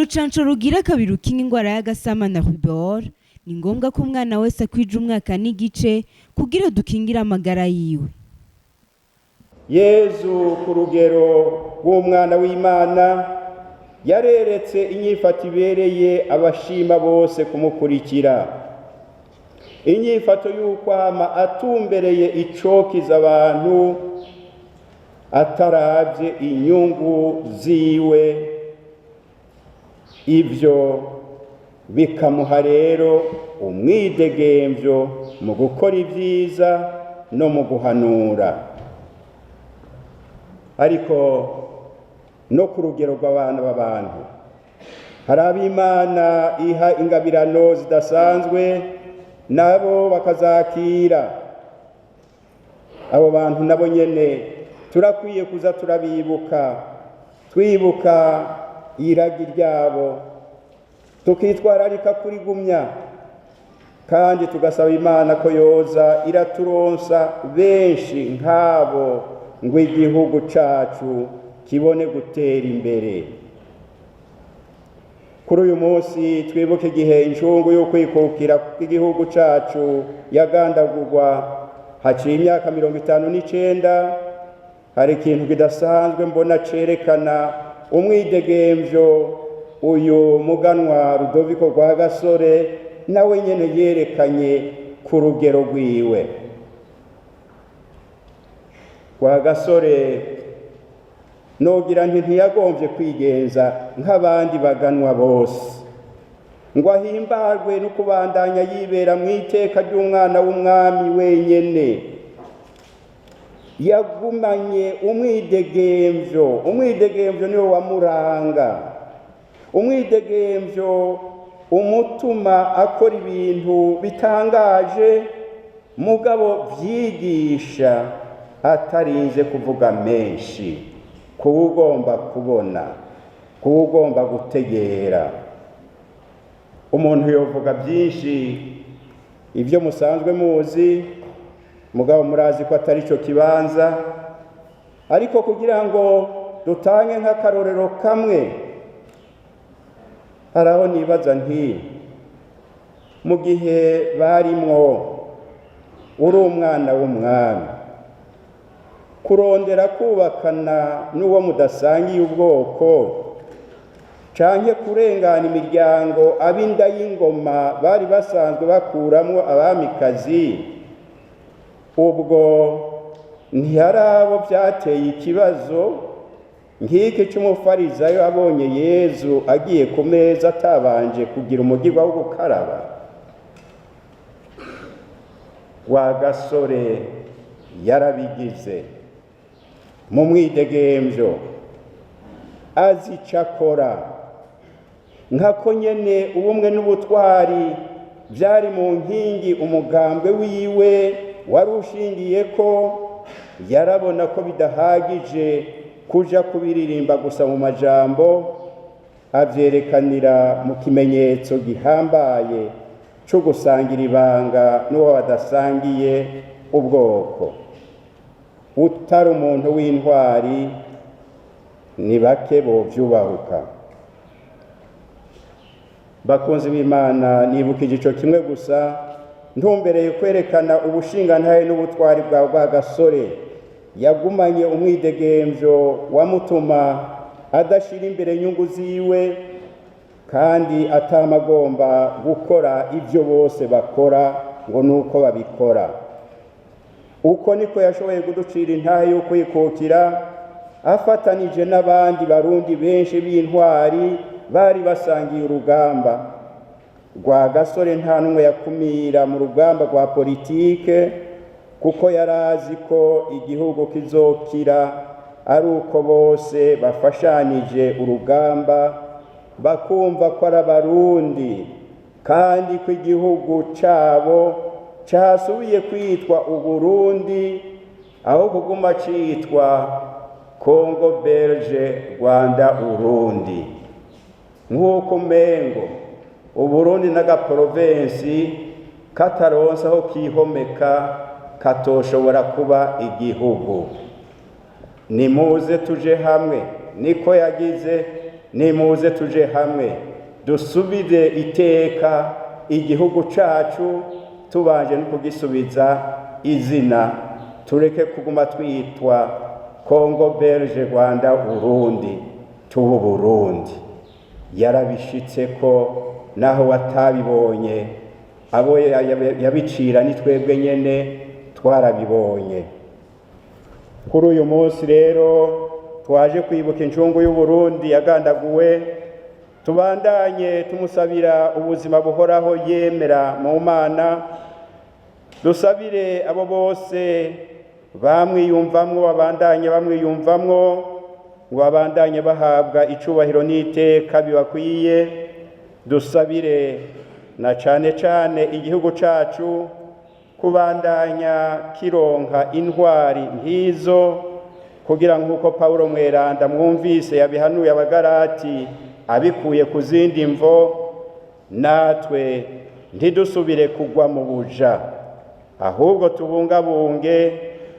Urucanco rugira kabiri rukinga ingwara y'agasama na rubor ni ngombwa ko umwana wese akwija umwaka n'igice kugira dukingire amagara yiwe. Yezu ku rugero rw'umwana w'Imana yareretse inyifato ibereye abashima bose kumukurikira. Inyifato y'ukwama atumbereye icokiza abantu ataravye inyungu ziwe, ivyo bikamuha rero umwidegemvyo mu gukora ivyiza no mu guhanura. Ariko no ku rugero rw'abana b'abantu hari ab'Imana iha ingabirano zidasanzwe nabo bakazakira. Abo bantu nabo nyene turakwiye kuza turabibuka, twibuka iragi ryabo, tukitwararika kurigumya, kandi tugasaba Imana ko yoza iraturonsa benshi nk'abo ngo igihugu cacu kibone gutera imbere. Kuri uyu munsi twibuke igihe incungu yo kwikukira kw'igihugu cacu yagandagurwa haciye imyaka 59. Hari ikintu kidasanzwe mbona cerekana umwidegemvyo uyu muganwa Rudoviko Rwagasore nawe nyene yerekanye ku rugero rwiwe. Rwagasore nogira nti ntiyagomvye kwigenza nk'abandi baganwa bose ngo ahimbarwe no kubandanya yibera mw'iteka ry'umwana w'umwami wenyene. Yagumanye umwidegemvyo niwo wamuranga, umwidegemvyo umutuma akora ibintu bitangaje mugabo vyigisha atarinze kuvuga menshi, kuwugomba kubona, kuwugomba gutegera. Umuntu yovuga byinshi ivyo musanzwe muzi, mugabo murazi ko atari cyo kibanza. Ariko kugira ngo dutange nk'akarorero kamwe, haraho nibaza nti mu gihe barimwo uri umwana w'umwami, kurondera kubakana n'uwo mudasangiye ubwoko canke kurengana imiryango ab'inda y'ingoma bari basanzwe bakuramwo abamikazi, ubwo ntiyarabo byateye ikibazo nk'iki c'umufarizayo abonye Yezu agiye ku meza atabanje kugira umugirwa wo gukaraba. Rwagasore yarabigize mu mwidegemvyo, azi ico akora, nkako nyene ubumwe n'ubutwari vyari mu nkingi umugambwe wiwe wari ushingiyeko. Yarabona ko bidahagije kuja kubiririmba gusa mu majambo, avyerekanira mu kimenyetso gihambaye co gusangira ibanga n'uwo badasangiye ubwoko. Utari umuntu w'intwari ni bake bovyubahuka. Bakunzi b'Imana, nibukije ico kimwe gusa ntumbereye kwerekana ubushingantahe n'ubutwari bwa Rwagasore. Yagumanye umwidegemvyo wamutuma adashira imbere inyungu ziwe, kandi atamagomba gukora ivyo bose bakora ngo nuko babikora. Uko niko yashoboye kuducira intahe yo kwikukira, afatanije n'abandi barundi benshi b'intwari bari basangiye urugamba. Rwagasore nta numwe yakumira mu rugamba rwa politike, kuko yarazi ko igihugu kizokira ari uko bose bafashanije urugamba, bakumva ko ari abarundi, kandi ko igihugu cabo casubiye kwitwa Uburundi aho kuguma citwa Congo Belge Rwanda Urundi. Nk'uko mengo Uburundi n'agaprovensi kataronsa aho kihomeka katoshobora kuba igihugu. Nimuze tuje hamwe niko yagize nimuze tuje hamwe dusubire iteka igihugu cacu tubanje no kugisubiza izina, tureke kuguma twitwa Kongo, Belge, Rwanda, Burundi, tubu Burundi. Yarabishitse ko naho watabibonye, abo yabicira ni twebwe nyene twarabibonye. Kuri uyu munsi rero twaje kwibuka incungu y'u Burundi yagandaguwe, tubandanye tumusabira ubuzima buhoraho yemera mu Mana, dusabire abo bose bamwiyumvamwo babandanye bamwiyumvamwo, ngo babandanye bahabwa icubahiro n'iteka bibakwiye. Dusabire na cane cane igihugu cacu kubandanya kironka intwari nk'izo, kugira nk'uko Pawulo mweranda mwumvise yabihanuye Abagalati abikuye ku zindi mvo, natwe ntidusubire kugwa mu buja, ahubwo tubungabunge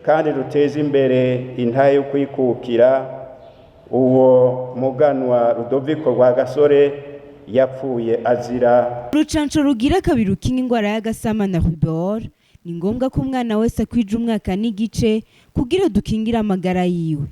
kandi duteze imbere intahe yo kwikukira uwo muganwa Rudoviko Rwagasore yapfuye azira. Urucanco rugira kabiri rukinga ingwara y'agasama na rubéole, ni ngombwa ko umwana wese akwije umwaka n'igice kugira dukingire amagara yiwe.